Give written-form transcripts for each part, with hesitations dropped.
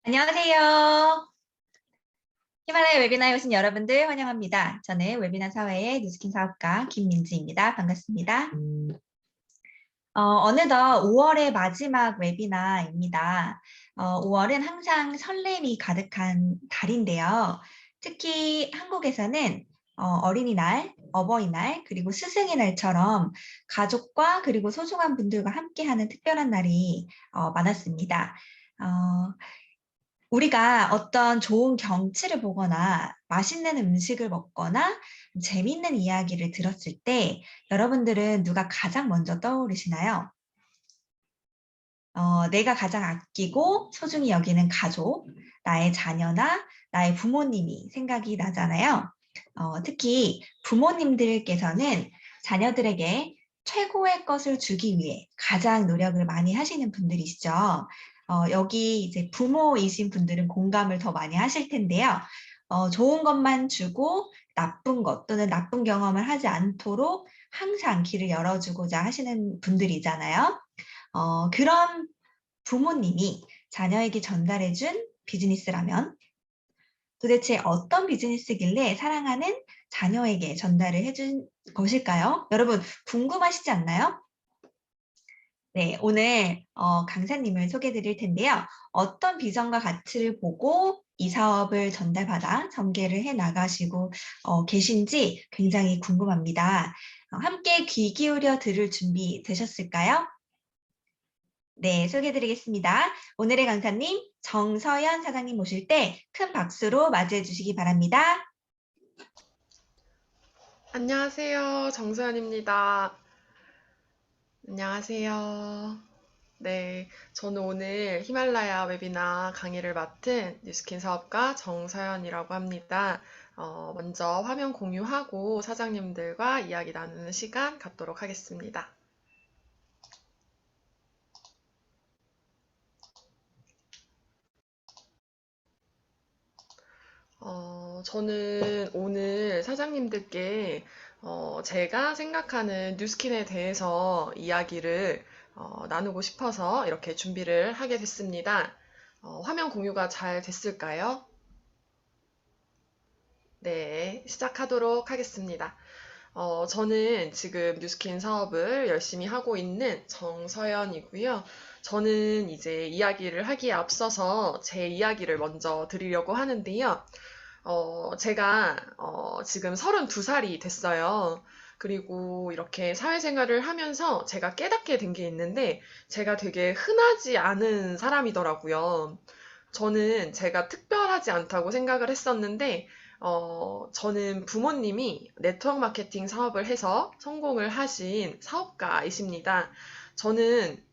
안녕하세요. 히말라야 웨비나에 오신 여러분들 환영합니다. 저는 웨비나 사회의 뉴스킨 사업가 김민지입니다. 반갑습니다. 어느덧 5월의 마지막 웨비나입니다. 5월은 항상 설렘이 가득한 달인데요. 특히 한국에서는 어린이날, 어버이날, 그리고 스승의 날처럼 가족과 그리고 소중한 분들과 함께하는 특별한 날이 많았습니다. 우리가 어떤 좋은 경치를 보거나 맛있는 음식을 먹거나 재밌는 이야기를 들었을 때 여러분들은 누가 가장 먼저 떠오르시나요? 내가 가장 아끼고 소중히 여기는 가족, 나의 자녀나 나의 부모님이 생각이 나잖아요. 특히 부모님들께서는 자녀들에게 최고의 것을 주기 위해 가장 노력을 많이 하시는 분들이시죠. 여기 이제 부모이신 분들은 공감을 더 많이 하실 텐데요. 좋은 것만 주고 나쁜 것 또는 나쁜 경험을 하지 않도록 항상 길을 열어주고자 하시는 분들이잖아요. 그런 부모님이 자녀에게 전달해준 비즈니스라면 도대체 어떤 비즈니스길래 사랑하는 자녀에게 전달을 해준 것일까요? 여러분 궁금하시지 않나요? 네, 오늘 강사님을 소개해 드릴 텐데요. 어떤 비전과 가치를 보고 이 사업을 전달받아 전개를 해 나가시고 계신지 굉장히 궁금합니다. 함께 귀 기울여 들을 준비 되셨을까요? 네, 소개해드리겠습니다. 오늘의 강사님 정서연 사장님 모실 때 큰 박수로 맞이해 주시기 바랍니다. 안녕하세요. 정서연입니다. 안녕하세요. 네, 저는 오늘 히말라야 웨비나 강의를 맡은 뉴스킨 사업가 정서연이라고 합니다. 먼저 화면 공유하고 사장님들과 이야기 나누는 시간 갖도록 하겠습니다. 저는 오늘 사장님들께 제가 생각하는 뉴스킨에 대해서 이야기를 나누고 싶어서 이렇게 준비를 하게 됐습니다. 화면 공유가 잘 됐을까요? 네, 시작하도록 하겠습니다. 저는 지금 뉴스킨 사업을 열심히 하고 있는 정서연이고요. 저는 이제 이야기를 하기에 앞서서 제 이야기를 먼저 드리려고 하는데요. 제가 지금 32살이 됐어요. 그리고 이렇게 사회생활을 하면서 제가 깨닫게 된 게 있는데 제가 되게 흔하지 않은 사람이더라고요. 저는 제가 특별하지 않다고 생각을 했었는데 저는 부모님이 네트워크 마케팅 사업을 해서 성공을 하신 사업가이십니다. 저는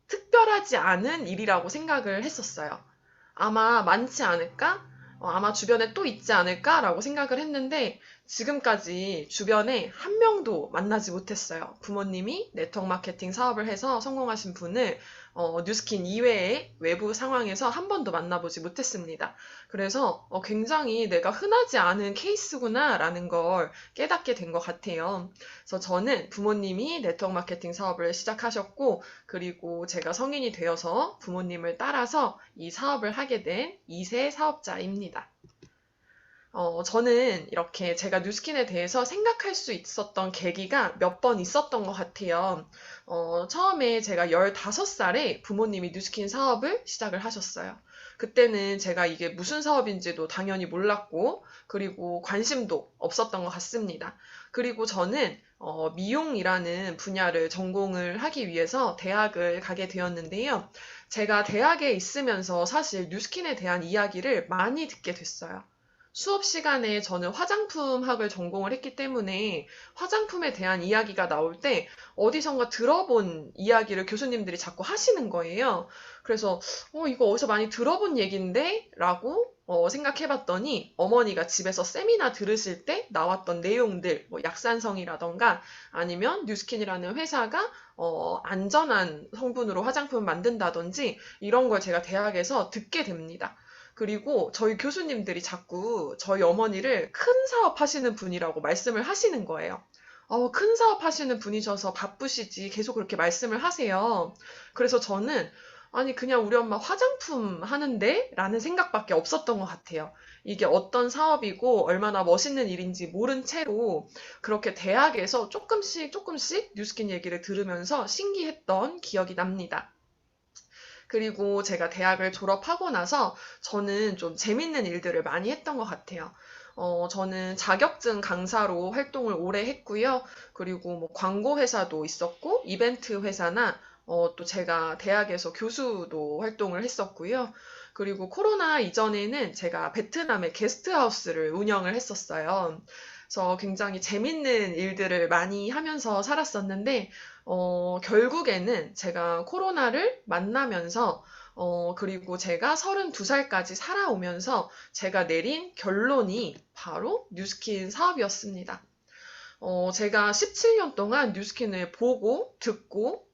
특별하지 않은 일이라고 생각을 했었어요. 아마 많지 않을까? 아마 주변에 또 있지 않을까라고 생각을 했는데 지금까지 주변에 한 명도 만나지 못했어요. 부모님이 네트워크 마케팅 사업을 해서 성공하신 분을 뉴스킨 이외의 외부 상황에서 한 번도 만나보지 못했습니다. 그래서 굉장히 내가 흔하지 않은 케이스구나라는 걸 깨닫게 된 것 같아요. 그래서 저는 부모님이 네트워크 마케팅 사업을 시작하셨고 그리고 제가 성인이 되어서 부모님을 따라서 이 사업을 하게 된 2세 사업자입니다. 저는 이렇게 제가 뉴스킨에 대해서 생각할 수 있었던 계기가 몇 번 있었던 것 같아요. 처음에 제가 15살에 부모님이 뉴스킨 사업을 시작을 하셨어요. 그때는 제가 이게 무슨 사업인지도 당연히 몰랐고, 그리고 관심도 없었던 것 같습니다. 그리고 저는 미용이라는 분야를 전공을 하기 위해서 대학을 가게 되었는데요. 제가 대학에 있으면서 사실 뉴스킨에 대한 이야기를 많이 듣게 됐어요. 수업 시간에 저는 화장품학을 전공을 했기 때문에 화장품에 대한 이야기가 나올 때 어디선가 들어본 이야기를 교수님들이 자꾸 하시는 거예요. 그래서 이거 어디서 많이 들어본 얘긴데? 라고 생각해봤더니 어머니가 집에서 세미나 들으실 때 나왔던 내용들, 뭐 약산성이라던가 아니면 뉴스킨이라는 회사가 안전한 성분으로 화장품을 만든다든지 이런 걸 제가 대학에서 듣게 됩니다. 그리고 저희 교수님들이 자꾸 저희 어머니를 큰 사업 하시는 분이라고 말씀을 하시는 거예요. 큰 사업 하시는 분이셔서 바쁘시지 계속 그렇게 말씀을 하세요. 그래서 저는 아니, 그냥 우리 엄마 화장품 하는데? 라는 생각밖에 없었던 것 같아요. 이게 어떤 사업이고 얼마나 멋있는 일인지 모른 채로 그렇게 대학에서 조금씩 조금씩 뉴스킨 얘기를 들으면서 신기했던 기억이 납니다. 그리고 제가 대학을 졸업하고 나서 저는 좀 재밌는 일들을 많이 했던 것 같아요. 저는 자격증 강사로 활동을 오래 했고요. 그리고 뭐 광고 회사도 있었고, 이벤트 회사나 또 제가 대학에서 교수도 활동을 했었고요. 그리고 코로나 이전에는 제가 베트남의 게스트하우스를 운영을 했었어요. 그래서 굉장히 재밌는 일들을 많이 하면서 살았었는데, 결국에는 제가 코로나를 만나면서, 그리고 제가 32살까지 살아오면서 제가 내린 결론이 바로 뉴스킨 사업이었습니다. 제가 17년 동안 뉴스킨을 보고, 듣고,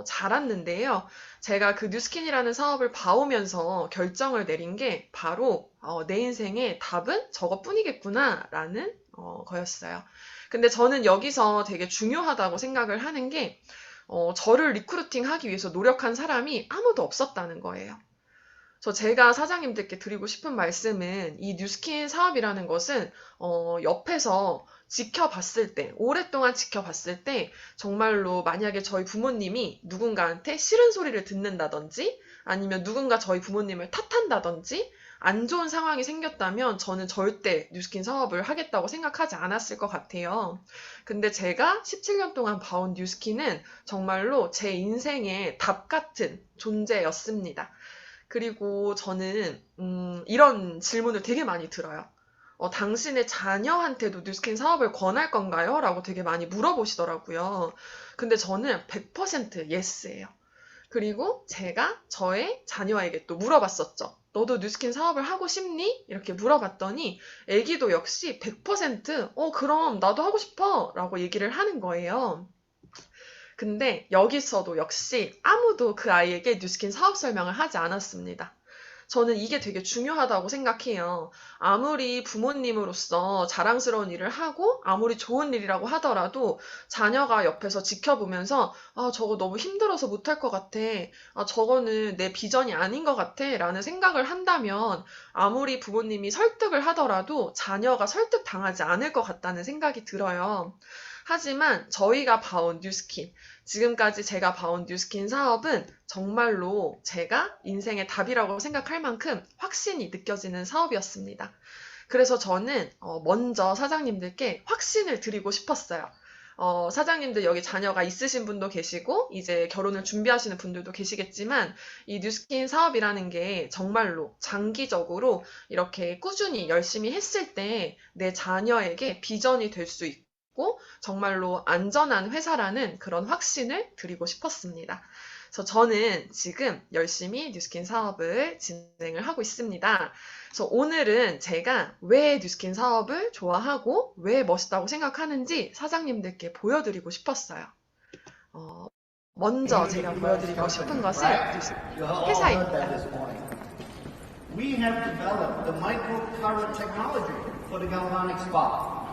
자랐는데요. 제가 그 뉴스킨이라는 사업을 봐오면서 결정을 내린 게 바로, 내 인생의 답은 저것뿐이겠구나라는 거였어요. 근데 저는 여기서 되게 중요하다고 생각을 하는 게, 저를 리크루팅 하기 위해서 노력한 사람이 아무도 없었다는 거예요. 제가 사장님들께 드리고 싶은 말씀은 이 뉴스킨 사업이라는 것은 옆에서 지켜봤을 때, 오랫동안 지켜봤을 때 정말로 만약에 저희 부모님이 누군가한테 싫은 소리를 듣는다든지 아니면 누군가 저희 부모님을 탓한다든지 안 좋은 상황이 생겼다면 저는 절대 뉴스킨 사업을 하겠다고 생각하지 않았을 것 같아요. 근데 제가 17년 동안 봐온 뉴스킨은 정말로 제 인생의 답 같은 존재였습니다. 그리고 저는 이런 질문을 되게 많이 들어요. 당신의 자녀한테도 뉴스킨 사업을 권할 건가요? 라고 되게 많이 물어보시더라고요. 근데 저는 100% 예스예요. 그리고 제가 저의 자녀에게 또 물어봤었죠. 너도 뉴스킨 사업을 하고 싶니? 이렇게 물어봤더니 애기도 역시 100% 그럼 나도 하고 싶어 라고 얘기를 하는 거예요. 근데 여기서도 역시 아무도 그 아이에게 뉴스킨 사업 설명을 하지 않았습니다. 저는 이게 되게 중요하다고 생각해요. 아무리 부모님으로서 자랑스러운 일을 하고 아무리 좋은 일이라고 하더라도 자녀가 옆에서 지켜보면서 아, 저거 너무 힘들어서 못할 것 같아. 아, 저거는 내 비전이 아닌 것 같아. 라는 생각을 한다면 아무리 부모님이 설득을 하더라도 자녀가 설득당하지 않을 것 같다는 생각이 들어요. 하지만 저희가 봐온 뉴스킨, 지금까지 제가 봐온 뉴스킨 사업은 정말로 제가 인생의 답이라고 생각할 만큼 확신이 느껴지는 사업이었습니다. 그래서 저는 먼저 사장님들께 확신을 드리고 싶었어요. 사장님들 여기 자녀가 있으신 분도 계시고 이제 결혼을 준비하시는 분들도 계시겠지만 이 뉴스킨 사업이라는 게 정말로 장기적으로 이렇게 꾸준히 열심히 했을 때 내 자녀에게 비전이 될 수 있고 정말로 안전한 회사라는 그런 확신을 드리고 싶었습니다. 그래서 저는 지금 열심히 뉴스킨 사업을 진행을 하고 있습니다. 그래서 오늘은 제가 왜 뉴스킨 사업을 좋아하고 왜 멋있다고 생각하는지 사장님들께 보여드리고 싶었어요. 먼저 제가 보여드리고 싶은 것은 회사입니다. We have developed the microcurrent technology for the galvanic spark.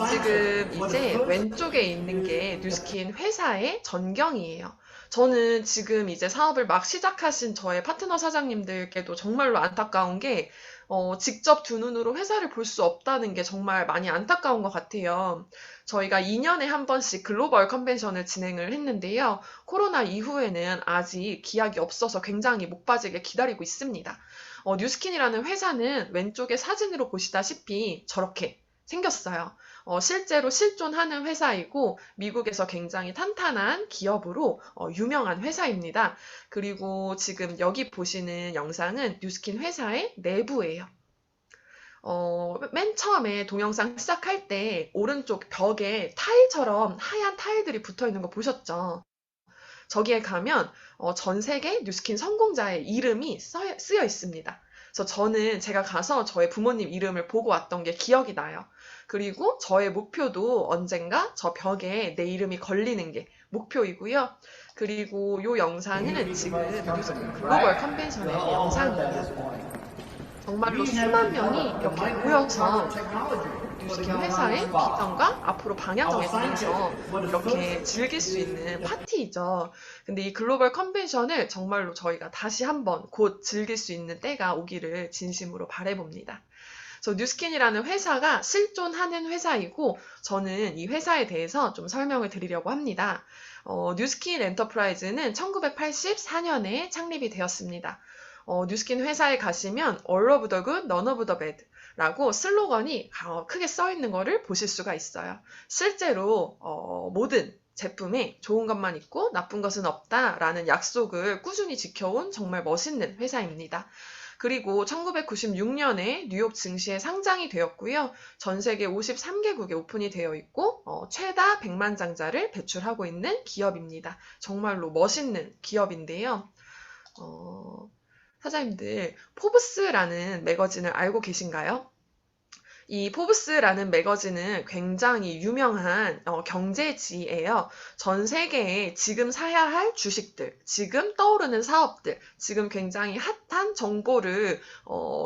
지금 이제 왼쪽에 있는 게 뉴스킨 회사의 전경이에요. 저는 지금 이제 사업을 막 시작하신 저의 파트너 사장님들께도 정말로 안타까운 게 직접 두 눈으로 회사를 볼 수 없다는 게 정말 많이 안타까운 것 같아요. 저희가 2년에 한 번씩 글로벌 컨벤션을 진행을 했는데요. 코로나 이후에는 아직 기약이 없어서 굉장히 목 빠지게 기다리고 있습니다. 뉴스킨이라는 회사는 왼쪽에 사진으로 보시다시피 저렇게 생겼어요. 실제로 실존하는 회사이고 미국에서 굉장히 탄탄한 기업으로 유명한 회사입니다. 그리고 지금 여기 보시는 영상은 뉴스킨 회사의 내부예요. 맨 처음에 동영상 시작할 때 오른쪽 벽에 타일처럼 하얀 타일들이 붙어 있는 거 보셨죠? 저기에 가면 전 세계 뉴스킨 성공자의 이름이 쓰여 있습니다. 그래서 저는 제가 가서 저의 부모님 이름을 보고 왔던 게 기억이 나요. 그리고 저의 목표도 언젠가 저 벽에 내 이름이 걸리는 게 목표이고요. 그리고 이 영상은 지금 뉴스킨 글로벌 컨벤션의 영상이에요. 정말로 수만 명이 이렇게 모여서 뉴스킨 회사의 비전과 앞으로 방향성에 대해서 이렇게 즐길 수 있는 파티이죠. 근데 이 글로벌 컨벤션을 정말로 저희가 다시 한번 곧 즐길 수 있는 때가 오기를 진심으로 바라봅니다. 뉴스킨이라는 회사가 실존하는 회사이고 저는 이 회사에 대해서 좀 설명을 드리려고 합니다. 뉴스킨 엔터프라이즈는 1984년에 창립이 되었습니다. 뉴스킨 회사에 가시면 All of the good, none of the bad 라고 슬로건이 크게 써 있는 거를 보실 수가 있어요. 실제로 모든 제품에 좋은 것만 있고 나쁜 것은 없다라는 약속을 꾸준히 지켜온 정말 멋있는 회사입니다. 그리고 1996년에 뉴욕 증시에 상장이 되었고요. 전 세계 53개국에 오픈이 되어 있고 최다 100만 장자를 배출하고 있는 기업입니다. 정말로 멋있는 기업인데요. 사장님들, 포브스라는 매거진을 알고 계신가요? 이 포브스라는 매거진은 굉장히 유명한 경제지예요. 전 세계에 지금 사야 할 주식들, 지금 떠오르는 사업들, 지금 굉장히 핫한 정보를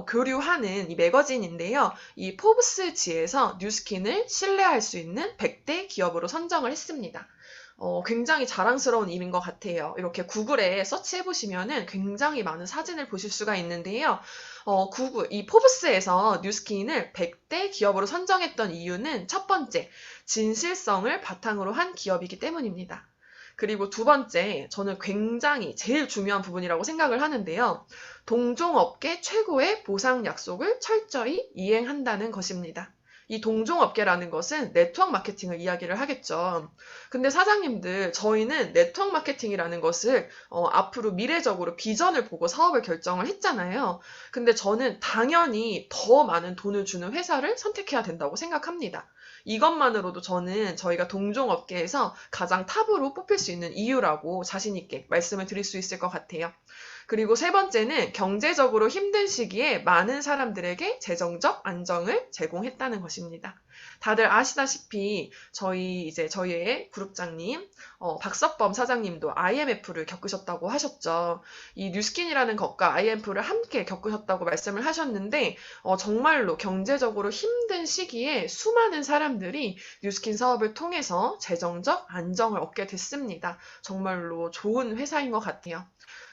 교류하는 이 매거진인데요. 이 포브스지에서 뉴스킨을 신뢰할 수 있는 100대 기업으로 선정을 했습니다. 굉장히 자랑스러운 일인 것 같아요. 이렇게 구글에 서치해보시면은 굉장히 많은 사진을 보실 수가 있는데요. 이 포브스에서 뉴스킨을 100대 기업으로 선정했던 이유는 첫 번째, 진실성을 바탕으로 한 기업이기 때문입니다. 그리고 두 번째, 저는 굉장히 제일 중요한 부분이라고 생각을 하는데요. 동종업계 최고의 보상 약속을 철저히 이행한다는 것입니다. 이 동종업계라는 것은 네트워크 마케팅을 이야기를 하겠죠. 근데 사장님들, 저희는 네트워크 마케팅이라는 것을 앞으로 미래적으로 비전을 보고 사업을 결정을 했잖아요. 근데 저는 당연히 더 많은 돈을 주는 회사를 선택해야 된다고 생각합니다. 이것만으로도 저는 저희가 동종업계에서 가장 탑으로 뽑힐 수 있는 이유라고 자신 있게 말씀을 드릴 수 있을 것 같아요. 그리고 세 번째는 경제적으로 힘든 시기에 많은 사람들에게 재정적 안정을 제공했다는 것입니다. 다들 아시다시피 저희의 그룹장님 박석범 사장님도 IMF를 겪으셨다고 하셨죠. 이 뉴스킨이라는 것과 IMF를 함께 겪으셨다고 말씀을 하셨는데 정말로 경제적으로 힘든 시기에 수많은 사람들이 뉴스킨 사업을 통해서 재정적 안정을 얻게 됐습니다. 정말로 좋은 회사인 것 같아요.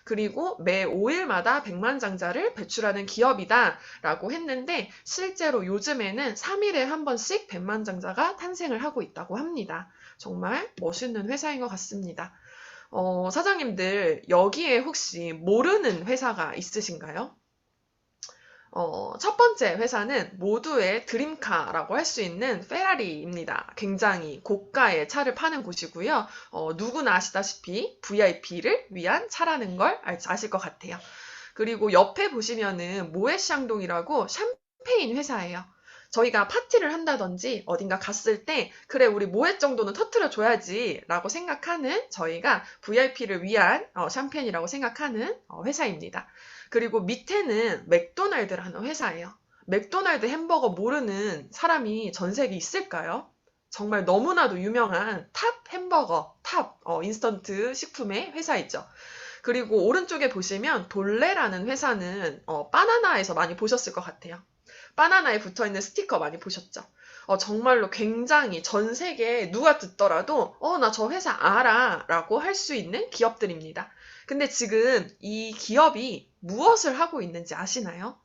그리고 매 5일마다 100만 장자를 배출하는 기업이다 라고 했는데 실제로 요즘에는 3일에 한 번씩 100만 장자가 탄생을 하고 있다고 합니다. 정말 멋있는 회사인 것 같습니다. 사장님들, 여기에 혹시 모르는 회사가 있으신가요? 첫 번째 회사는 모두의 드림카라고 할 수 있는 페라리입니다. 굉장히 고가의 차를 파는 곳이고요. 누구나 아시다시피 VIP를 위한 차라는 걸 아실 것 같아요. 그리고 옆에 보시면은 모에샹동이라고 샴페인 회사예요. 저희가 파티를 한다든지 어딘가 갔을 때 그래 우리 모에 정도는 터트려 줘야지 라고 생각하는 저희가 VIP를 위한 샴페인이라고 생각하는 회사입니다. 그리고 밑에는 맥도날드라는 회사예요. 맥도날드 햄버거 모르는 사람이 전 세계에 있을까요? 정말 너무나도 유명한 탑 햄버거, 탑 인스턴트 식품의 회사이죠. 그리고 오른쪽에 보시면 돌레라는 회사는 바나나에서 많이 보셨을 것 같아요. 바나나에 붙어있는 스티커 많이 보셨죠? 정말로 굉장히 전 세계에 누가 듣더라도 나 저 회사 알아 라고 할 수 있는 기업들입니다. 근데 지금 이 기업이 무엇을 하고 있는지 아시나요?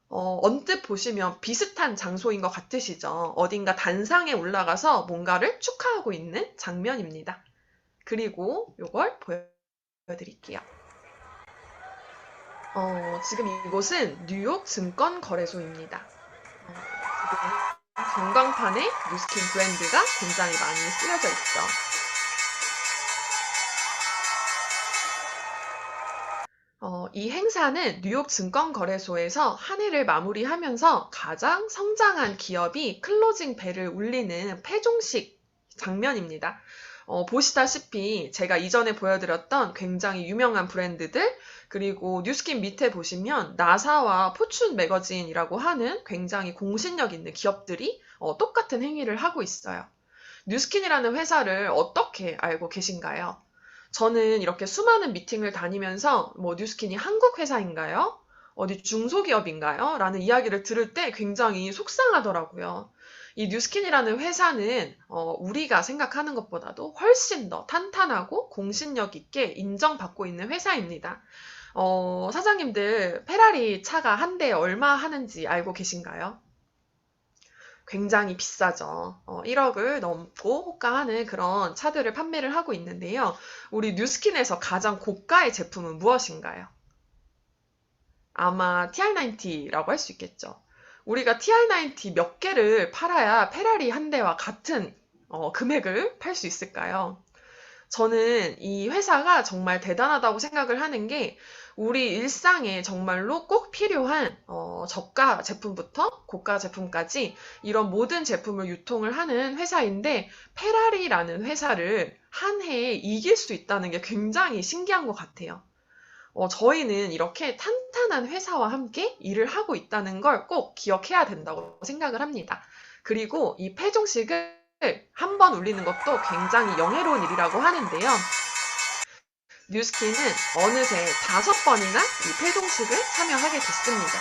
언뜻 보시면 비슷한 장소인 것 같으시죠? 어딘가 단상에 올라가서 뭔가를 축하하고 있는 장면입니다. 그리고 이걸 보여드릴게요. 지금 이곳은 뉴욕 증권거래소입니다. 지금 전광판에 뉴스킨 브랜드가 굉장히 많이 쓰여져 있죠. 이 행사는 뉴욕 증권거래소에서 한 해를 마무리하면서 가장 성장한 기업이 클로징 벨을 울리는 패종식 장면입니다. 보시다시피 제가 이전에 보여드렸던 굉장히 유명한 브랜드들 그리고 뉴스킨 밑에 보시면 나사와 포춘 매거진이라고 하는 굉장히 공신력 있는 기업들이 똑같은 행위를 하고 있어요. 뉴스킨이라는 회사를 어떻게 알고 계신가요? 저는 이렇게 수많은 미팅을 다니면서 뉴스킨이 한국 회사인가요? 어디 중소기업인가요? 라는 이야기를 들을 때 굉장히 속상하더라고요. 이 뉴스킨이라는 회사는 우리가 생각하는 것보다도 훨씬 더 탄탄하고 공신력 있게 인정받고 있는 회사입니다. 사장님들 페라리 차가 한 대에 얼마 하는지 알고 계신가요? 굉장히 비싸죠. 1억을 넘고 호가하는 그런 차들을 판매를 하고 있는데요. 우리 뉴스킨에서 가장 고가의 제품은 무엇인가요? 아마 TR90라고 할 수 있겠죠. 우리가 TR90 몇 개를 팔아야 페라리 한 대와 같은 금액을 팔 수 있을까요? 저는 이 회사가 정말 대단하다고 생각을 하는 게 우리 일상에 정말로 꼭 필요한 저가 제품부터 고가 제품까지 이런 모든 제품을 유통을 하는 회사인데 페라리라는 회사를 한 해에 이길 수 있다는 게 굉장히 신기한 것 같아요. 저희는 이렇게 탄탄한 회사와 함께 일을 하고 있다는 걸 꼭 기억해야 된다고 생각을 합니다. 그리고 이 패종식을 한 번 울리는 것도 굉장히 영예로운 일이라고 하는데요. 뉴스킨은 어느새 5번이나 이 패종식을 참여하게 됐습니다.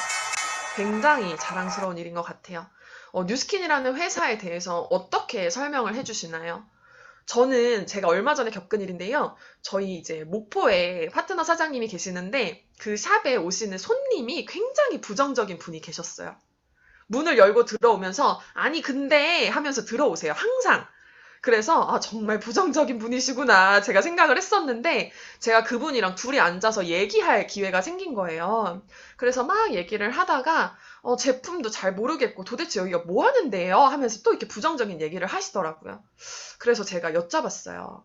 굉장히 자랑스러운 일인 것 같아요. 뉴스킨이라는 회사에 대해서 어떻게 설명을 해주시나요? 저는 제가 얼마 전에 겪은 일인데요. 저희 이제 목포에 파트너 사장님이 계시는데 그 샵에 오시는 손님이 굉장히 부정적인 분이 계셨어요. 문을 열고 들어오면서 아니 근데 하면서 들어오세요. 항상. 그래서 정말 부정적인 분이시구나 제가 생각을 했었는데 제가 그분이랑 둘이 앉아서 얘기할 기회가 생긴 거예요. 그래서 막 얘기를 하다가 제품도 잘 모르겠고 도대체 여기가 뭐 하는데요? 하면서 또 이렇게 부정적인 얘기를 하시더라고요. 그래서 제가 여쭤봤어요.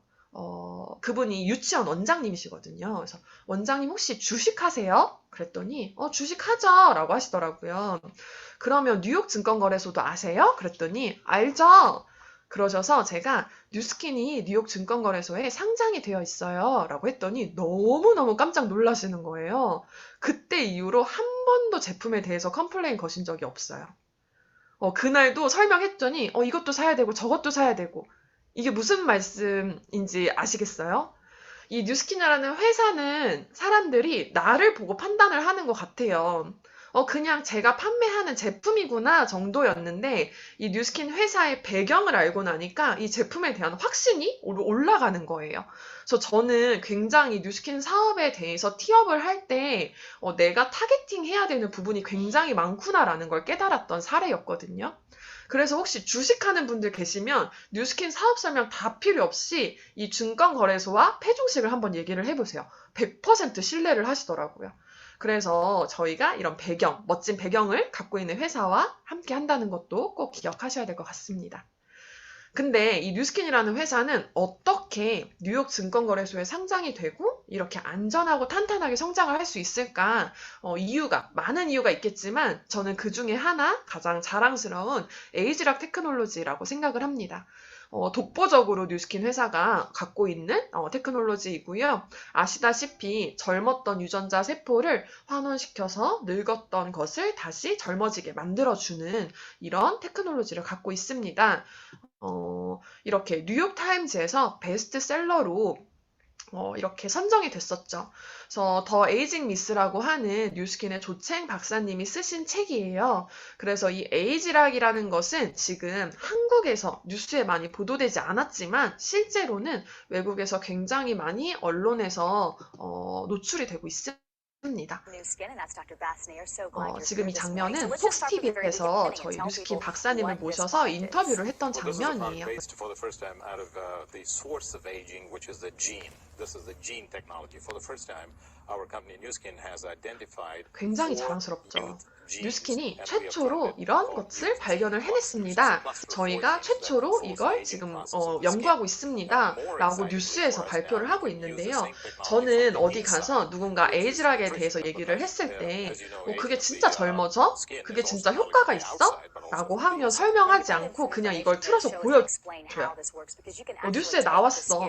그분이 유치원 원장님이시거든요. 그래서 원장님 혹시 주식하세요? 그랬더니 주식하죠 라고 하시더라고요. 그러면 뉴욕 증권거래소도 아세요? 그랬더니 알죠. 그러셔서 제가 뉴스킨이 뉴욕 증권거래소에 상장이 되어 있어요 라고 했더니 너무너무 깜짝 놀라시는 거예요. 그때 이후로 한 번도 제품에 대해서 컴플레인 거신 적이 없어요. 그날도 설명했더니 이것도 사야 되고 저것도 사야 되고 이게 무슨 말씀인지 아시겠어요? 이 뉴스킨이라는 회사는 사람들이 나를 보고 판단을 하는 것 같아요. 그냥 제가 판매하는 제품이구나 정도였는데 이 뉴스킨 회사의 배경을 알고 나니까 이 제품에 대한 확신이 올라가는 거예요. 그래서 저는 굉장히 뉴스킨 사업에 대해서 티업을 할 때 내가 타겟팅 해야 되는 부분이 굉장히 많구나라는 걸 깨달았던 사례였거든요. 그래서 혹시 주식하는 분들 계시면 뉴스킨 사업 설명 다 필요 없이 이 증권거래소와 패종식을 한번 얘기를 해보세요. 100% 신뢰를 하시더라고요. 그래서 저희가 이런 배경, 멋진 배경을 갖고 있는 회사와 함께 한다는 것도 꼭 기억하셔야 될 것 같습니다. 근데 이 뉴스킨이라는 회사는 어떻게 뉴욕 증권거래소에 상장이 되고 이렇게 안전하고 탄탄하게 성장을 할 수 있을까? 많은 이유가 있겠지만 저는 그 중에 하나 가장 자랑스러운 에이지락 테크놀로지라고 생각을 합니다. 독보적으로 뉴스킨 회사가 갖고 있는 테크놀로지이고요. 아시다시피 젊었던 유전자 세포를 환원시켜서 늙었던 것을 다시 젊어지게 만들어주는 이런 테크놀로지를 갖고 있습니다. 이렇게 뉴욕타임즈에서 베스트셀러로 이렇게 선정이 됐었죠. 그래서 더 에이징 미스라고 하는 뉴스킨의 조첸 박사님이 쓰신 책이에요. 그래서 이 에이지락이라는 것은 지금 한국에서 뉴스에 많이 보도되지 않았지만 실제로는 외국에서 굉장히 많이 언론에서 노출이 되고 있습니다. 지금 이 장면은 폭스TV에서 저희 뉴스킨 박사님을 모셔서 인터뷰를 했던 장면이에요. 굉장히 자랑스럽죠. 뉴스킨이 최초로 이런 것을 발견을 해냈습니다. 저희가 최초로 이걸 지금 연구하고 있습니다. 라고 뉴스에서 발표를 하고 있는데요. 저는 어디 가서 누군가 에이지락에 대해서 얘기를 했을 때 그게 진짜 젊어져? 그게 진짜 효과가 있어? 라고 하면 설명하지 않고 그냥 이걸 틀어서 보여줘요. 뉴스에 나왔어.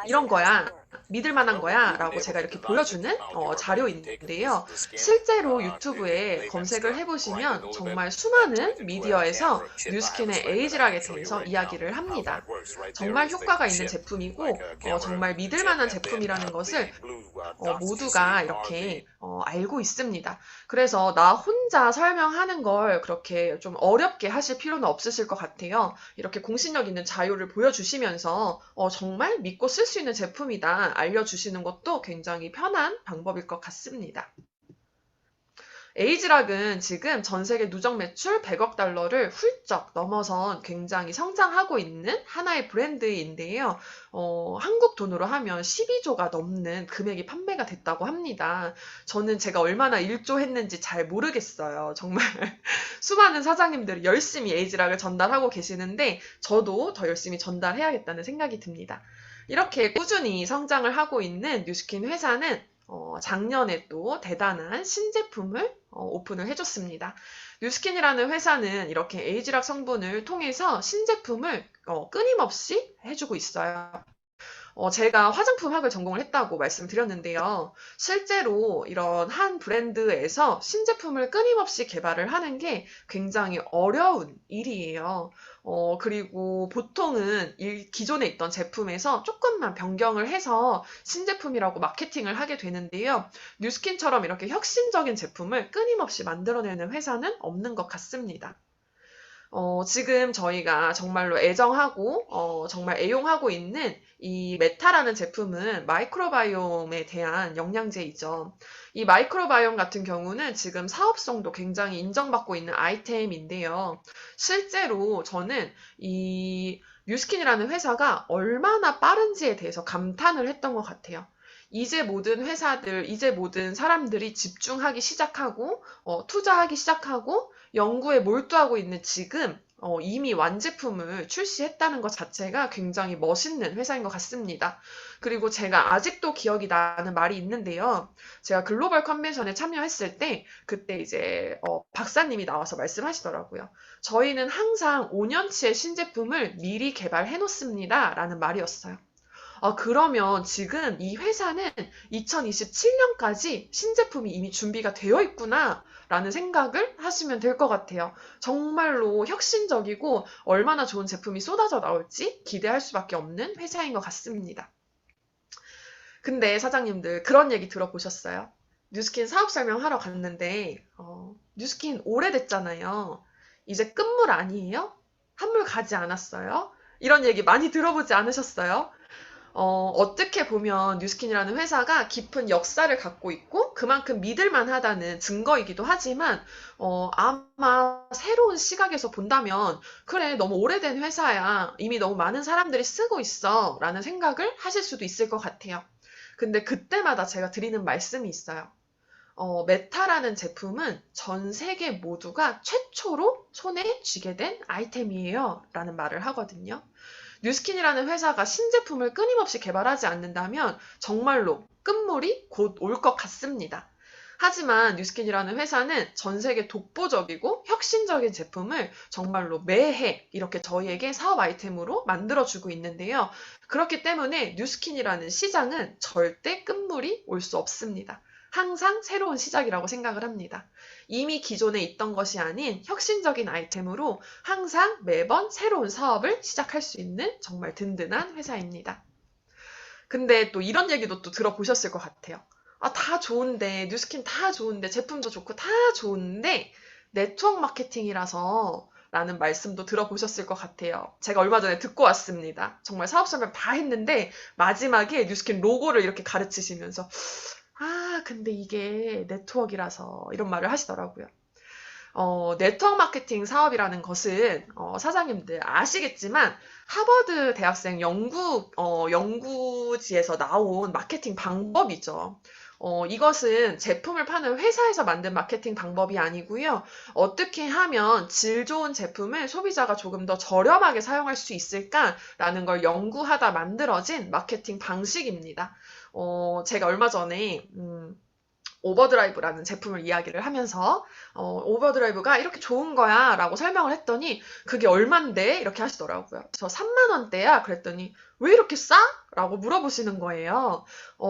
이런 거야. 믿을 만한 거야 라고 제가 이렇게 보여주는 자료인데요. 실제로 유튜브에 검색을 해보시면 정말 수많은 미디어에서 뉴스킨의 에이지락에 대해서 이야기를 합니다. 정말 효과가 있는 제품이고 정말 믿을 만한 제품이라는 것을 모두가 이렇게 알고 있습니다. 그래서 나 혼자 설명하는 걸 그렇게 좀 어렵게 하실 필요는 없으실 것 같아요. 이렇게 공신력 있는 자료를 보여주시면서 정말 믿고 쓸 수 있는 제품이다 알려주시는 것도 굉장히 편한 방법일 것 같습니다. 에이지락은 지금 전 세계 누적 매출 100억 달러를 훌쩍 넘어선 굉장히 성장하고 있는 하나의 브랜드인데요. 한국 돈으로 하면 12조가 넘는 금액이 판매가 됐다고 합니다. 저는 제가 얼마나 일조했는지 잘 모르겠어요. 정말 수많은 사장님들이 열심히 에이지락을 전달하고 계시는데 저도 더 열심히 전달해야겠다는 생각이 듭니다. 이렇게 꾸준히 성장을 하고 있는 뉴스킨 회사는 작년에 또 대단한 신제품을 오픈을 해줬습니다. 뉴스킨이라는 회사는 이렇게 에이지락 성분을 통해서 신제품을 끊임없이 해주고 있어요. 제가 화장품학을 전공을 했다고 말씀드렸는데요. 실제로 이런 한 브랜드에서 신제품을 끊임없이 개발을 하는 게 굉장히 어려운 일이에요. 그리고 보통은 기존에 있던 제품에서 조금만 변경을 해서 신제품이라고 마케팅을 하게 되는데요. 뉴스킨처럼 이렇게 혁신적인 제품을 끊임없이 만들어내는 회사는 없는 것 같습니다. 지금 저희가 정말로 애정하고 정말 애용하고 있는 이 메타라는 제품은 마이크로바이옴에 대한 영양제이죠. 이 마이크로바이옴 같은 경우는 지금 사업성도 굉장히 인정받고 있는 아이템인데요. 실제로 저는 이 뉴스킨이라는 회사가 얼마나 빠른지에 대해서 감탄을 했던 것 같아요. 이제 모든 회사들, 이제 모든 사람들이 집중하기 시작하고 투자하기 시작하고 연구에 몰두하고 있는 지금 이미 완제품을 출시했다는 것 자체가 굉장히 멋있는 회사인 것 같습니다. 그리고 제가 아직도 기억이 나는 말이 있는데요. 제가 글로벌 컨벤션에 참여했을 때 그때 이제 박사님이 나와서 말씀하시더라고요. 저희는 항상 5년치의 신제품을 미리 개발해 놓습니다 라는 말이었어요. 그러면 지금 이 회사는 2027년까지 신제품이 이미 준비가 되어 있구나 라는 생각을 하시면 될 것 같아요. 정말로 혁신적이고 얼마나 좋은 제품이 쏟아져 나올지 기대할 수밖에 없는 회사인 것 같습니다. 근데 사장님들 그런 얘기 들어보셨어요? 뉴스킨 사업 설명하러 갔는데 뉴스킨 오래됐잖아요. 이제 끝물 아니에요? 한물 가지 않았어요? 이런 얘기 많이 들어보지 않으셨어요? 어떻게 보면 뉴스킨이라는 회사가 깊은 역사를 갖고 있고 그만큼 믿을만하다는 증거이기도 하지만 아마 새로운 시각에서 본다면 그래 너무 오래된 회사야 이미 너무 많은 사람들이 쓰고 있어 라는 생각을 하실 수도 있을 것 같아요. 근데 그때마다 제가 드리는 말씀이 있어요. 메타라는 제품은 전 세계 모두가 최초로 손에 쥐게 된 아이템이에요 라는 말을 하거든요. 뉴스킨이라는 회사가 신제품을 끊임없이 개발하지 않는다면 정말로 끝물이 곧 올 것 같습니다. 하지만 뉴스킨이라는 회사는 전 세계 독보적이고 혁신적인 제품을 정말로 매해 이렇게 저희에게 사업 아이템으로 만들어주고 있는데요. 그렇기 때문에 뉴스킨이라는 시장은 절대 끝물이 올 수 없습니다. 항상 새로운 시작이라고 생각을 합니다. 이미 기존에 있던 것이 아닌 혁신적인 아이템으로 항상 매번 새로운 사업을 시작할 수 있는 정말 든든한 회사입니다. 근데 또 이런 얘기도 또 들어보셨을 것 같아요. 다 좋은데, 뉴스킨 다 좋은데, 제품도 좋고 다 좋은데 네트워크 마케팅이라서 라는 말씀도 들어보셨을 것 같아요. 제가 얼마 전에 듣고 왔습니다. 정말 사업 설명 다 했는데 마지막에 뉴스킨 로고를 이렇게 가르치시면서 근데 이게 네트워크라서 이런 말을 하시더라고요. 네트워크 마케팅 사업이라는 것은 사장님들 아시겠지만 하버드 대학생 연구지에서 나온 마케팅 방법이죠. 이것은 제품을 파는 회사에서 만든 마케팅 방법이 아니고요. 어떻게 하면 질 좋은 제품을 소비자가 조금 더 저렴하게 사용할 수 있을까라는 걸 연구하다 만들어진 마케팅 방식입니다. 제가 얼마 전에 오버드라이브라는 제품을 이야기를 하면서 오버드라이브가 이렇게 좋은 거야 라고 설명을 했더니 그게 얼만데? 이렇게 하시더라고요. 저 3만 원대야? 그랬더니 왜 이렇게 싸? 라고 물어보시는 거예요.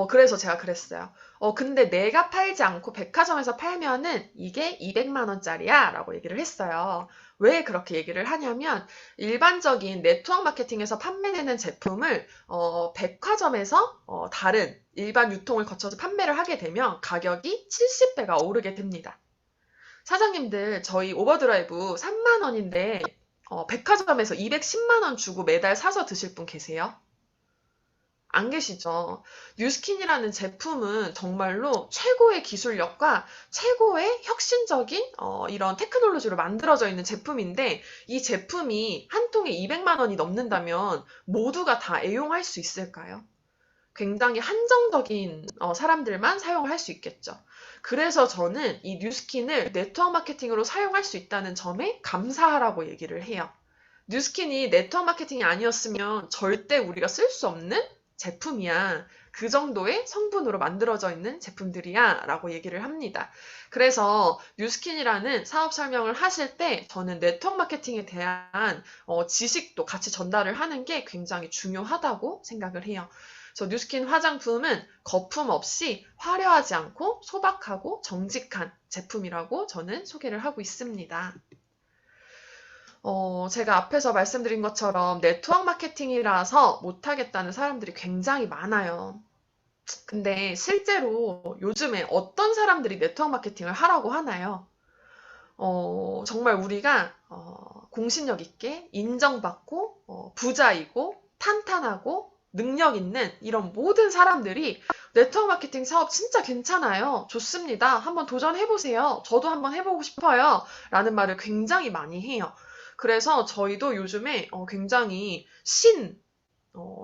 그래서 제가 그랬어요. 근데 내가 팔지 않고 백화점에서 팔면은 이게 200만 원짜리야 라고 얘기를 했어요. 왜 그렇게 얘기를 하냐면 일반적인 네트워크 마케팅에서 판매되는 제품을 백화점에서 다른 일반 유통을 거쳐서 판매를 하게 되면 가격이 70배가 오르게 됩니다. 사장님들 저희 오버드라이브 3만 원인데 백화점에서 210만 원 주고 매달 사서 드실 분 계세요? 안 계시죠? 뉴스킨이라는 제품은 정말로 최고의 기술력과 최고의 혁신적인 이런 테크놀로지로 만들어져 있는 제품인데 이 제품이 한 통에 200만 원이 넘는다면 모두가 다 애용할 수 있을까요? 굉장히 한정적인 사람들만 사용을 할 수 있겠죠. 그래서 저는 이 뉴스킨을 네트워크 마케팅으로 사용할 수 있다는 점에 감사하라고 얘기를 해요. 뉴스킨이 네트워크 마케팅이 아니었으면 절대 우리가 쓸 수 없는 제품이야. 그 정도의 성분으로 만들어져 있는 제품들이야 라고 얘기를 합니다. 그래서 뉴스킨이라는 사업 설명을 하실 때 저는 네트워크 마케팅에 대한 지식도 같이 전달을 하는 게 굉장히 중요하다고 생각을 해요. 그래서 뉴스킨 화장품은 거품 없이 화려하지 않고 소박하고 정직한 제품이라고 저는 소개를 하고 있습니다. 제가 앞에서 말씀드린 것처럼 네트워크 마케팅이라서 못하겠다는 사람들이 굉장히 많아요. 근데 실제로 요즘에 어떤 사람들이 네트워크 마케팅을 하라고 하나요? 정말 우리가 공신력 있게 인정받고 부자이고 탄탄하고 능력 있는 이런 모든 사람들이 네트워크 마케팅 사업 진짜 괜찮아요. 좋습니다. 한번 도전해보세요. 저도 한번 해보고 싶어요. 라는 말을 굉장히 많이 해요. 그래서 저희도 요즘에 굉장히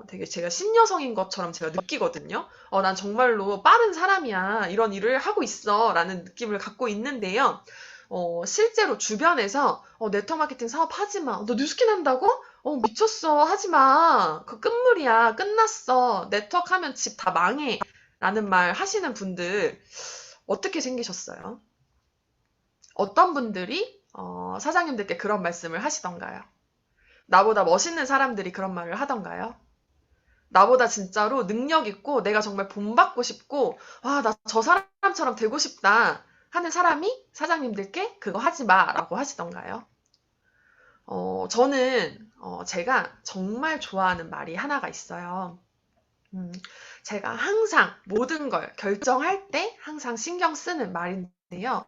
되게 제가 신여성인 것처럼 제가 느끼거든요. 난 정말로 빠른 사람이야. 이런 일을 하고 있어. 라는 느낌을 갖고 있는데요. 실제로 주변에서 네트워크 마케팅 사업하지 마. 너 뉴스킨 한다고? 미쳤어. 하지 마. 그거 끝물이야. 끝났어. 네트워크 하면 집 다 망해. 라는 말 하시는 분들 어떻게 생기셨어요? 어떤 분들이 사장님들께 그런 말씀을 하시던가요? 나보다 멋있는 사람들이 그런 말을 하던가요? 나보다 진짜로 능력 있고 내가 정말 본받고 싶고 와, 나 저 사람처럼 되고 싶다 하는 사람이 사장님들께 그거 하지 마라고 하시던가요? 저는 제가 정말 좋아하는 말이 하나가 있어요. 제가 항상 모든 걸 결정할 때 항상 신경 쓰는 말인데요.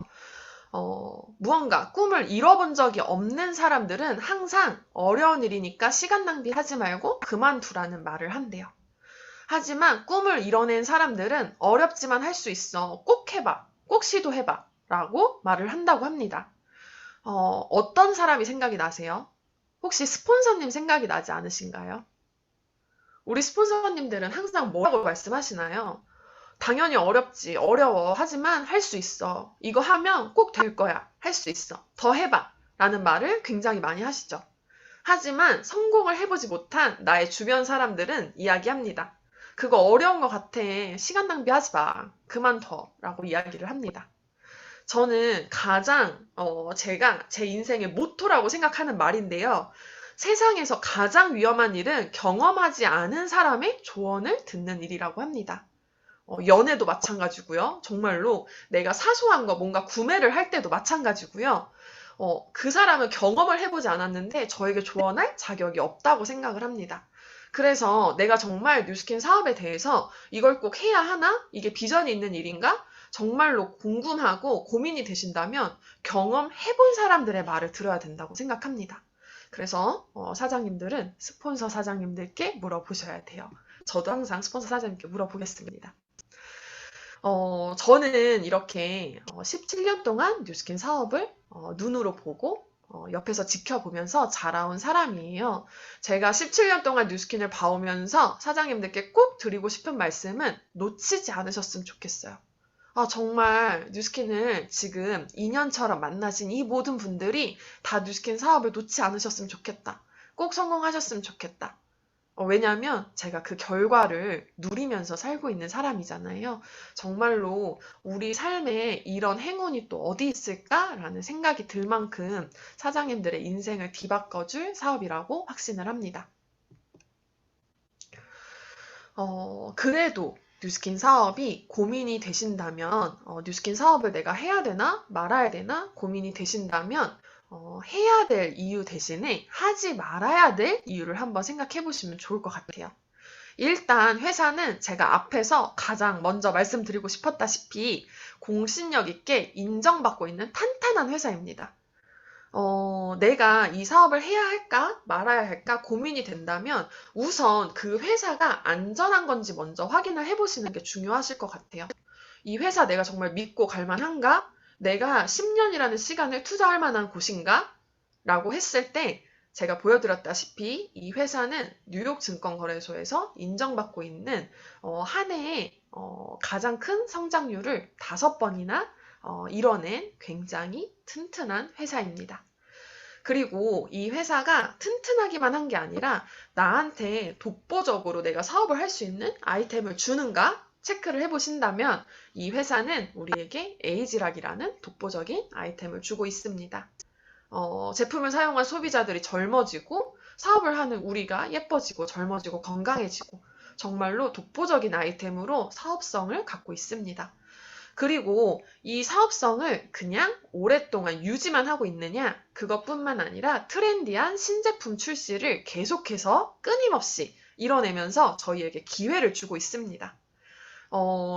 무언가 꿈을 이뤄본 적이 없는 사람들은 항상 어려운 일이니까 시간 낭비하지 말고 그만두라는 말을 한대요. 하지만 꿈을 이뤄낸 사람들은 어렵지만 할 수 있어. 꼭 해봐. 꼭 시도해봐. 라고 말을 한다고 합니다. 어떤 사람이 생각이 나세요? 혹시 스폰서님 생각이 나지 않으신가요? 우리 스폰서님들은 항상 뭐라고 말씀하시나요? 당연히 어렵지. 어려워. 하지만 할 수 있어. 이거 하면 꼭 될 거야. 할 수 있어. 더 해봐. 라는 말을 굉장히 많이 하시죠. 하지만 성공을 해보지 못한 나의 주변 사람들은 이야기합니다. 그거 어려운 것 같아. 시간 낭비하지 마. 그만둬. 라고 이야기를 합니다. 저는 가장 제가 제 인생의 모토라고 생각하는 말인데요. 세상에서 가장 위험한 일은 경험하지 않은 사람의 조언을 듣는 일이라고 합니다. 연애도 마찬가지고요. 정말로 내가 사소한 거 뭔가 구매를 할 때도 마찬가지고요. 그 사람은 경험을 해보지 않았는데 저에게 조언할 자격이 없다고 생각을 합니다. 그래서 내가 정말 뉴스킨 사업에 대해서 이걸 꼭 해야 하나? 이게 비전이 있는 일인가? 정말로 궁금하고 고민이 되신다면 경험해본 사람들의 말을 들어야 된다고 생각합니다. 그래서 사장님들은 스폰서 사장님들께 물어보셔야 돼요. 저도 항상 스폰서 사장님께 물어보겠습니다. 저는 이렇게 17년 동안 뉴스킨 사업을 눈으로 보고 옆에서 지켜보면서 자라온 사람이에요. 제가 17년 동안 뉴스킨을 봐오면서 사장님들께 꼭 드리고 싶은 말씀은 놓치지 않으셨으면 좋겠어요. 정말 뉴스킨을 지금 2년처럼 만나신 이 모든 분들이 다 뉴스킨 사업을 놓지 않으셨으면 좋겠다. 꼭 성공하셨으면 좋겠다. 왜냐하면 제가 그 결과를 누리면서 살고 있는 사람이잖아요. 정말로 우리 삶에 이런 행운이 또 어디 있을까라는 생각이 들 만큼 사장님들의 인생을 뒤바꿔줄 사업이라고 확신을 합니다. 그래도 뉴스킨 사업이 고민이 되신다면, 뉴스킨 사업을 내가 해야 되나 말아야 되나 고민이 되신다면, 해야 될 이유 대신에 하지 말아야 될 이유를 한번 생각해 보시면 좋을 것 같아요. 일단 회사는 제가 앞에서 가장 먼저 말씀드리고 싶었다시피 공신력 있게 인정받고 있는 탄탄한 회사입니다. 내가 이 사업을 해야 할까 말아야 할까 고민이 된다면 우선 그 회사가 안전한 건지 먼저 확인을 해보시는 게 중요하실 것 같아요. 이 회사 내가 정말 믿고 갈 만한가? 내가 10년이라는 시간을 투자할 만한 곳인가? 라고 했을 때 제가 보여드렸다시피 이 회사는 뉴욕 증권거래소에서 인정받고 있는 한 해에 가장 큰 성장률을 5번이나 이뤄낸 굉장히 튼튼한 회사입니다. 그리고 이 회사가 튼튼하기만 한 게 아니라 나한테 독보적으로 내가 사업을 할 수 있는 아이템을 주는가 체크를 해보신다면 이 회사는 우리에게 에이지락이라는 독보적인 아이템을 주고 있습니다. 제품을 사용한 소비자들이 젊어지고 사업을 하는 우리가 예뻐지고 젊어지고 건강해지고 정말로 독보적인 아이템으로 사업성을 갖고 있습니다. 그리고 이 사업성을 그냥 오랫동안 유지만 하고 있느냐? 그것뿐만 아니라 트렌디한 신제품 출시를 계속해서 끊임없이 이뤄내면서 저희에게 기회를 주고 있습니다.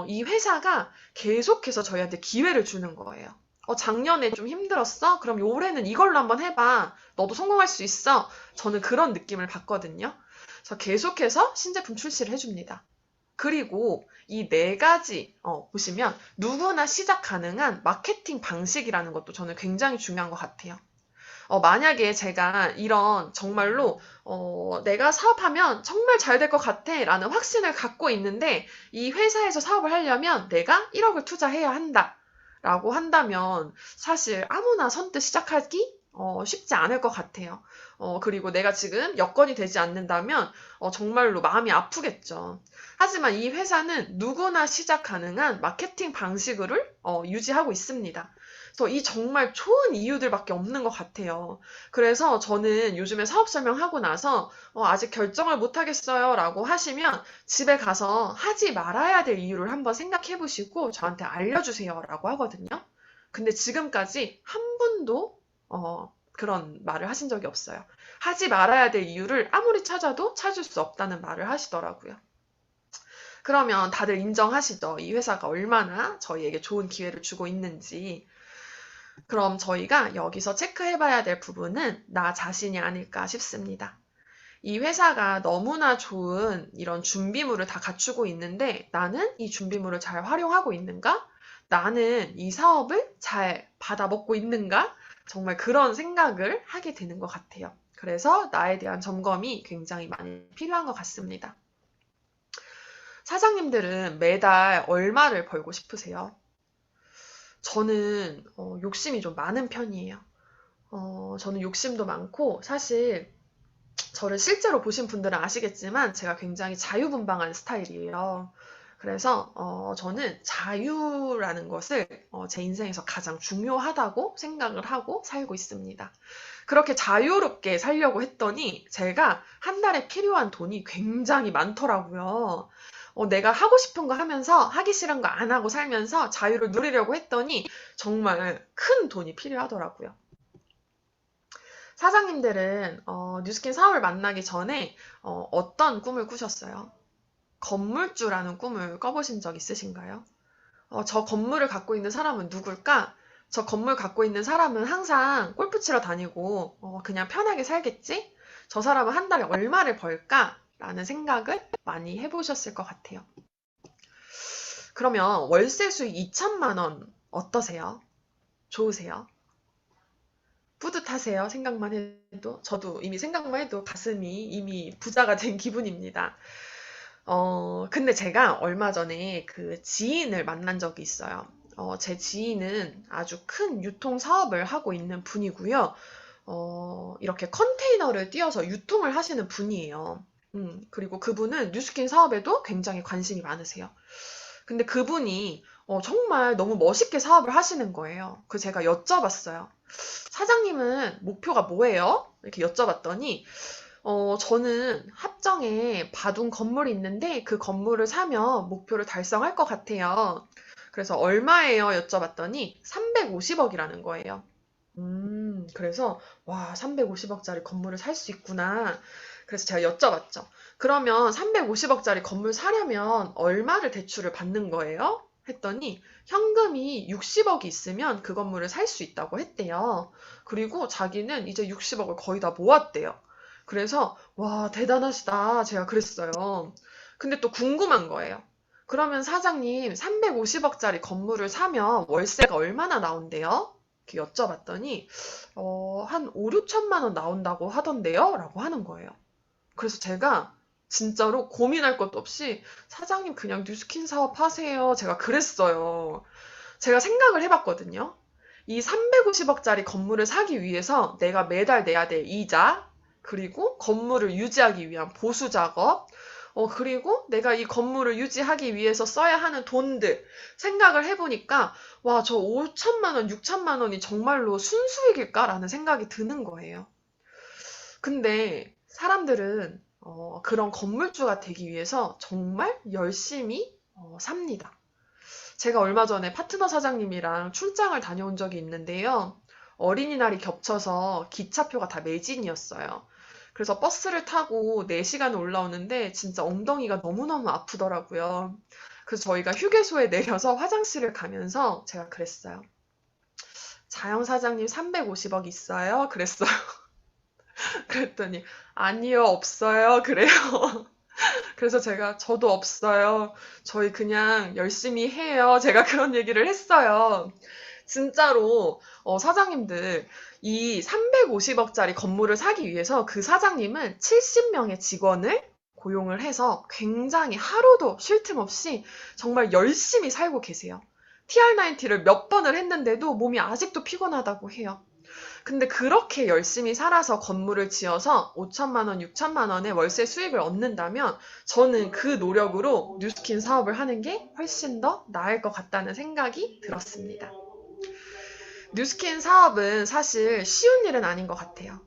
이 회사가 계속해서 저희한테 기회를 주는 거예요. 작년에 좀 힘들었어? 그럼 올해는 이걸로 한번 해봐. 너도 성공할 수 있어. 저는 그런 느낌을 받거든요. 그래서 계속해서 신제품 출시를 해줍니다. 그리고 이 4가지 보시면 누구나 시작 가능한 마케팅 방식이라는 것도 저는 굉장히 중요한 것 같아요. 만약에 제가 이런 정말로 내가 사업하면 정말 잘 될 것 같아 라는 확신을 갖고 있는데 이 회사에서 사업을 하려면 내가 1억을 투자해야 한다 라고 한다면 사실 아무나 선뜻 시작하기 쉽지 않을 것 같아요. 그리고 내가 지금 여건이 되지 않는다면 정말로 마음이 아프겠죠. 하지만 이 회사는 누구나 시작 가능한 마케팅 방식을 유지하고 있습니다. 그래서 이 정말 좋은 이유들밖에 없는 것 같아요. 그래서 저는 요즘에 사업 설명하고 나서 아직 결정을 못 하겠어요 라고 하시면 집에 가서 하지 말아야 될 이유를 한번 생각해 보시고 저한테 알려주세요 라고 하거든요. 근데 지금까지 한 번도 그런 말을 하신 적이 없어요. 하지 말아야 될 이유를 아무리 찾아도 찾을 수 없다는 말을 하시더라고요. 그러면 다들 인정하시죠? 이 회사가 얼마나 저희에게 좋은 기회를 주고 있는지. 그럼 저희가 여기서 체크해봐야 될 부분은 나 자신이 아닐까 싶습니다. 이 회사가 너무나 좋은 이런 준비물을 다 갖추고 있는데 나는 이 준비물을 잘 활용하고 있는가? 나는 이 사업을 잘 받아먹고 있는가? 정말 그런 생각을 하게 되는 것 같아요. 그래서 나에 대한 점검이 굉장히 많이 필요한 것 같습니다. 사장님들은 매달 얼마를 벌고 싶으세요? 저는 욕심이 좀 많은 편이에요. 저는 욕심도 많고 사실 저를 실제로 보신 분들은 아시겠지만 제가 굉장히 자유분방한 스타일이에요. 그래서 저는 자유라는 것을 제 인생에서 가장 중요하다고 생각을 하고 살고 있습니다. 그렇게 자유롭게 살려고 했더니 제가 한 달에 필요한 돈이 굉장히 많더라고요. 내가 하고 싶은 거 하면서 하기 싫은 거 안 하고 살면서 자유를 누리려고 했더니 정말 큰 돈이 필요하더라고요. 사장님들은 뉴스킨 사업을 만나기 전에 어떤 꿈을 꾸셨어요? 건물주라는 꿈을 꿔보신 적 있으신가요? 저 건물을 갖고 있는 사람은 누굴까? 저 건물 갖고 있는 사람은 항상 골프 치러 다니고 그냥 편하게 살겠지? 저 사람은 한 달에 얼마를 벌까? 라는 생각을 많이 해보셨을 것 같아요. 그러면 월세 수익 2천만 원 어떠세요? 좋으세요? 뿌듯하세요? 생각만 해도? 저도 이미 생각만 해도 가슴이 이미 부자가 된 기분입니다. 근데 제가 얼마 전에 그 지인을 만난 적이 있어요. 제 지인은 아주 큰 유통 사업을 하고 있는 분이고요. 이렇게 컨테이너를 띄워서 유통을 하시는 분이에요. 그리고 그분은 뉴스킨 사업에도 굉장히 관심이 많으세요. 근데 그분이 정말 너무 멋있게 사업을 하시는 거예요. 그 제가 여쭤봤어요. 사장님은 목표가 뭐예요? 이렇게 여쭤봤더니 저는 합정에 봐둔 건물이 있는데 그 건물을 사면 목표를 달성할 것 같아요. 그래서 얼마예요? 여쭤봤더니 350억이라는 거예요. 그래서 와, 350억짜리 건물을 살 수 있구나. 그래서 제가 여쭤봤죠. 그러면 350억짜리 건물 사려면 얼마를 대출을 받는 거예요? 했더니 현금이 60억이 있으면 그 건물을 살 수 있다고 했대요. 그리고 자기는 이제 60억을 거의 다 모았대요. 그래서 와, 대단하시다. 제가 그랬어요. 근데 또 궁금한 거예요. 그러면 사장님 350억짜리 건물을 사면 월세가 얼마나 나온대요? 이렇게 여쭤봤더니 한 5, 6천만 원 나온다고 하던데요? 라고 하는 거예요. 그래서 제가 진짜로 고민할 것도 없이 사장님 그냥 뉴스킨 사업 하세요. 제가 그랬어요. 제가 생각을 해봤거든요. 이 350억짜리 건물을 사기 위해서 내가 매달 내야 될 이자, 그리고 건물을 유지하기 위한 보수 작업, 그리고 내가 이 건물을 유지하기 위해서 써야 하는 돈들 생각을 해보니까 와, 저 5천만 원, 6천만 원이 정말로 순수익일까라는 생각이 드는 거예요. 근데 사람들은 그런 건물주가 되기 위해서 정말 열심히 삽니다. 제가 얼마 전에 파트너 사장님이랑 출장을 다녀온 적이 있는데요. 어린이날이 겹쳐서 기차표가 다 매진이었어요. 그래서 버스를 타고 4시간을 올라오는데 진짜 엉덩이가 너무너무 아프더라고요. 그래서 저희가 휴게소에 내려서 화장실을 가면서 제가 그랬어요. 자영 사장님 350억 있어요? 그랬어요. 그랬더니 아니요, 없어요. 그래요. 그래서 제가 저도 없어요. 저희 그냥 열심히 해요. 제가 그런 얘기를 했어요. 진짜로 사장님들 이 350억짜리 건물을 사기 위해서 그 사장님은 70명의 직원을 고용을 해서 굉장히 하루도 쉴 틈 없이 정말 열심히 살고 계세요. TR90를 몇 번을 했는데도 몸이 아직도 피곤하다고 해요. 근데 그렇게 열심히 살아서 건물을 지어서 5천만 원, 6천만 원의 월세 수익을 얻는다면 저는 그 노력으로 뉴스킨 사업을 하는 게 훨씬 더 나을 것 같다는 생각이 들었습니다. 뉴스킨 사업은 사실 쉬운 일은 아닌 것 같아요.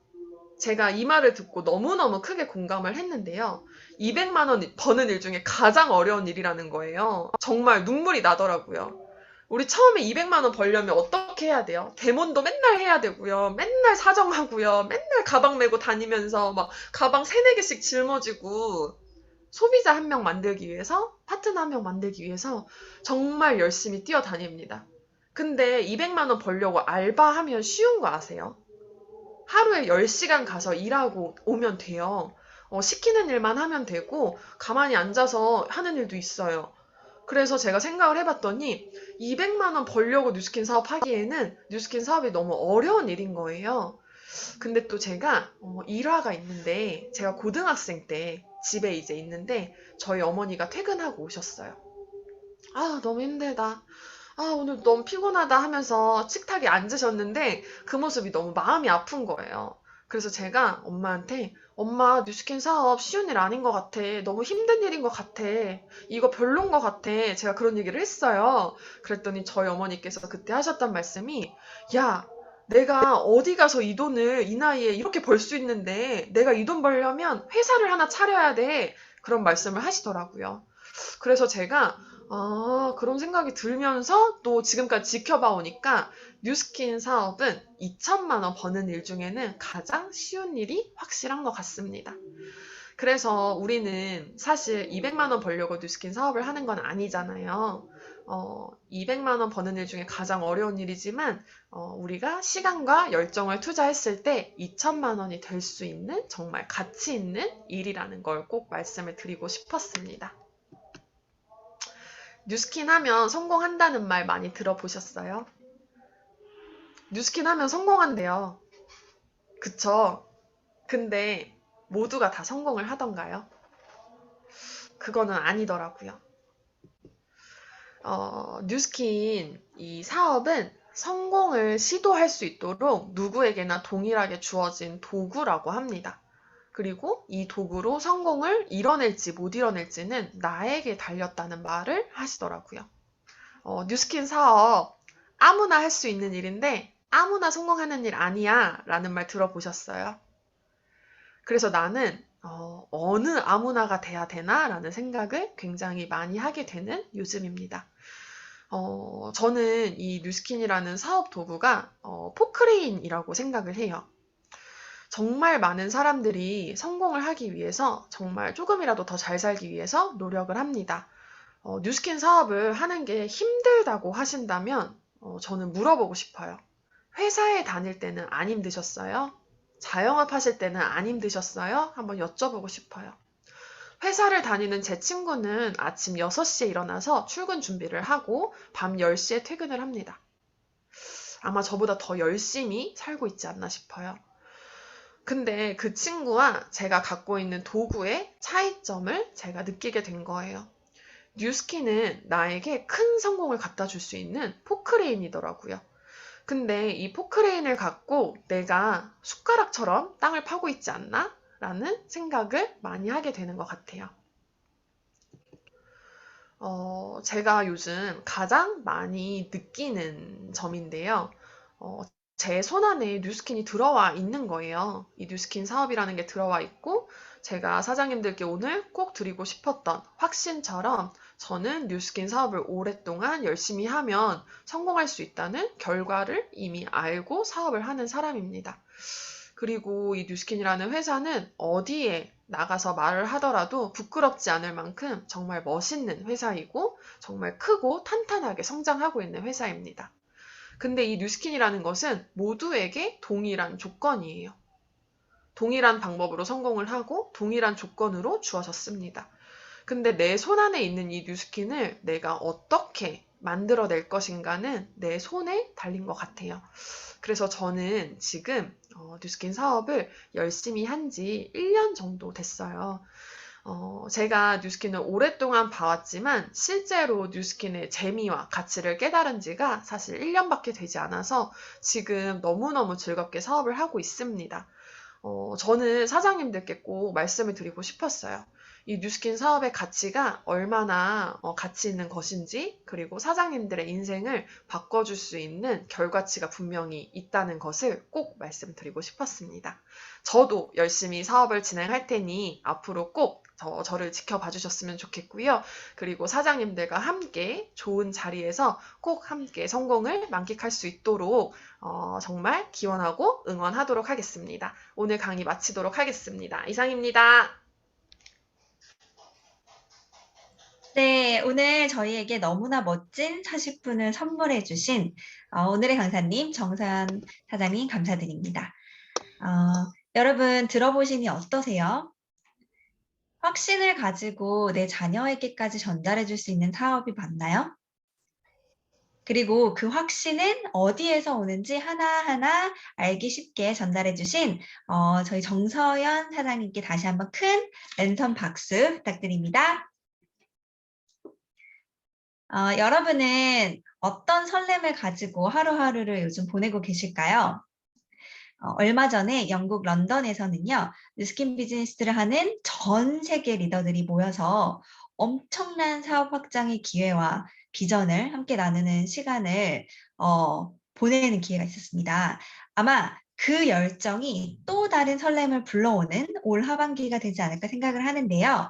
제가 이 말을 듣고 너무너무 크게 공감을 했는데요. 200만 원 버는 일 중에 가장 어려운 일이라는 거예요. 정말 눈물이 나더라고요. 우리 처음에 200만 원 벌려면 어떻게 해야 돼요? 대몬도 맨날 해야 되고요. 맨날 사정하고요. 맨날 가방 메고 다니면서 막 가방 3, 4개씩 짊어지고 소비자 한 명 만들기 위해서, 파트너 한 명 만들기 위해서 정말 열심히 뛰어다닙니다. 근데 200만 원 벌려고 알바하면 쉬운 거 아세요? 하루에 10시간 가서 일하고 오면 돼요. 시키는 일만 하면 되고 가만히 앉아서 하는 일도 있어요. 그래서 제가 생각을 해봤더니 200만 원 벌려고 뉴스킨 사업 하기에는 뉴스킨 사업이 너무 어려운 일인 거예요. 근데 또 제가 일화가 있는데 제가 고등학생 때 집에 이제 있는데 저희 어머니가 퇴근하고 오셨어요. 아, 너무 힘들다. 아, 오늘 너무 피곤하다 하면서 식탁에 앉으셨는데 그 모습이 너무 마음이 아픈 거예요. 그래서 제가 엄마한테 엄마 뉴스킨 사업 쉬운 일 아닌 것 같아. 너무 힘든 일인 것 같아. 이거 별론 것 같아. 제가 그런 얘기를 했어요. 그랬더니 저희 어머니께서 그때 하셨던 말씀이 야, 내가 어디 가서 이 돈을 이 나이에 이렇게 벌 수 있는데 내가 이 돈 벌려면 회사를 하나 차려야 돼. 그런 말씀을 하시더라고요. 그래서 제가 그런 생각이 들면서 또 지금까지 지켜봐 오니까 뉴스킨 사업은 2천만 원 버는 일 중에는 가장 쉬운 일이 확실한 것 같습니다. 그래서 우리는 사실 200만 원 벌려고 뉴스킨 사업을 하는 건 아니잖아요. 200만 원 버는 일 중에 가장 어려운 일이지만 우리가 시간과 열정을 투자했을 때 2천만 원이 될 수 있는 정말 가치 있는 일이라는 걸 꼭 말씀을 드리고 싶었습니다. 뉴스킨 하면 성공한다는 말 많이 들어보셨어요? 뉴스킨 하면 성공한대요. 그쵸? 근데 모두가 다 성공을 하던가요? 그거는 아니더라고요. 뉴스킨 이 사업은 성공을 시도할 수 있도록 누구에게나 동일하게 주어진 도구라고 합니다. 그리고 이 도구로 성공을 이뤄낼지 못 이뤄낼지는 나에게 달렸다는 말을 하시더라고요. 뉴스킨 사업 아무나 할 수 있는 일인데 아무나 성공하는 일 아니야 라는 말 들어보셨어요? 그래서 나는 어느 아무나가 돼야 되나 라는 생각을 굉장히 많이 하게 되는 요즘입니다. 저는 이 뉴스킨이라는 사업 도구가 포크레인이라고 생각을 해요. 정말 많은 사람들이 성공을 하기 위해서 정말 조금이라도 더 잘 살기 위해서 노력을 합니다. 뉴스킨 사업을 하는 게 힘들다고 하신다면 저는 물어보고 싶어요. 회사에 다닐 때는 안 힘드셨어요? 자영업 하실 때는 안 힘드셨어요? 한번 여쭤보고 싶어요. 회사를 다니는 제 친구는 아침 6시에 일어나서 출근 준비를 하고 밤 10시에 퇴근을 합니다. 아마 저보다 더 열심히 살고 있지 않나 싶어요. 근데 그 친구와 제가 갖고 있는 도구의 차이점을 제가 느끼게 된 거예요. 뉴스킨은 나에게 큰 성공을 갖다 줄 수 있는 포크레인이더라고요. 근데 이 포크레인을 갖고 내가 숟가락처럼 땅을 파고 있지 않나? 라는 생각을 많이 하게 되는 것 같아요. 제가 요즘 가장 많이 느끼는 점인데요. 제 손안에 뉴스킨이 들어와 있는 거예요. 이 뉴스킨 사업이라는 게 들어와 있고 제가 사장님들께 오늘 꼭 드리고 싶었던 확신처럼 저는 뉴스킨 사업을 오랫동안 열심히 하면 성공할 수 있다는 결과를 이미 알고 사업을 하는 사람입니다. 그리고 이 뉴스킨이라는 회사는 어디에 나가서 말을 하더라도 부끄럽지 않을 만큼 정말 멋있는 회사이고 정말 크고 탄탄하게 성장하고 있는 회사입니다. 근데 이 뉴스킨이라는 것은 모두에게 동일한 조건이에요. 동일한 방법으로 성공을 하고 동일한 조건으로 주어졌습니다. 근데 내 손안에 있는 이 뉴스킨을 내가 어떻게 만들어낼 것인가는 내 손에 달린 것 같아요. 그래서 저는 지금 뉴스킨 사업을 열심히 한 지 1년 정도 됐어요. 제가 뉴스킨을 오랫동안 봐왔지만 실제로 뉴스킨의 재미와 가치를 깨달은 지가 사실 1년밖에 되지 않아서 지금 너무너무 즐겁게 사업을 하고 있습니다. 저는 사장님들께 꼭 말씀을 드리고 싶었어요. 이 뉴스킨 사업의 가치가 얼마나 가치 있는 것인지, 그리고 사장님들의 인생을 바꿔줄 수 있는 결과치가 분명히 있다는 것을 꼭 말씀드리고 싶었습니다. 저도 열심히 사업을 진행할 테니 앞으로 꼭 저를 지켜봐 주셨으면 좋겠고요. 그리고 사장님들과 함께 좋은 자리에서 꼭 함께 성공을 만끽할 수 있도록 정말 기원하고 응원하도록 하겠습니다. 오늘 강의 마치도록 하겠습니다. 이상입니다. 네, 오늘 저희에게 너무나 멋진 40분을 선물해 주신 오늘의 강사님 정서연 사장님 감사드립니다. 여러분 들어보시니 어떠세요? 확신을 가지고 내 자녀에게까지 전달해 줄 수 있는 사업이 맞나요? 그리고 그 확신은 어디에서 오는지 하나하나 알기 쉽게 전달해 주신 저희 정서연 사장님께 다시 한번 큰 랜선 박수 부탁드립니다. 여러분은 어떤 설렘을 가지고 하루하루를 요즘 보내고 계실까요? 얼마 전에 영국 런던에서는요, 뉴스킨 비즈니스를 하는 전 세계 리더들이 모여서 엄청난 사업 확장의 기회와 비전을 함께 나누는 시간을 보내는 기회가 있었습니다. 아마 그 열정이 또 다른 설렘을 불러오는 올 하반기가 되지 않을까 생각을 하는데요.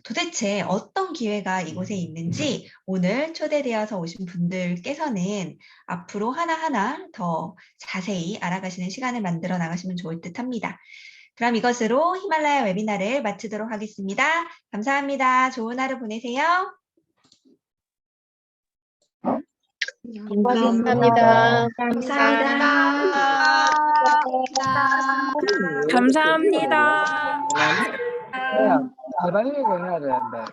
도대체 어떤 기회가 이곳에 있는지 오늘 초대되어서 오신 분들께서는 앞으로 하나하나 더 자세히 알아가시는 시간을 만들어 나가시면 좋을 듯 합니다. 그럼 이것으로 히말라야 웨비나를 마치도록 하겠습니다. 감사합니다. 좋은 하루 보내세요. 감사합니다. 감사합니다. 감사합니다. 그냥 잘 달리고 해야 되는데.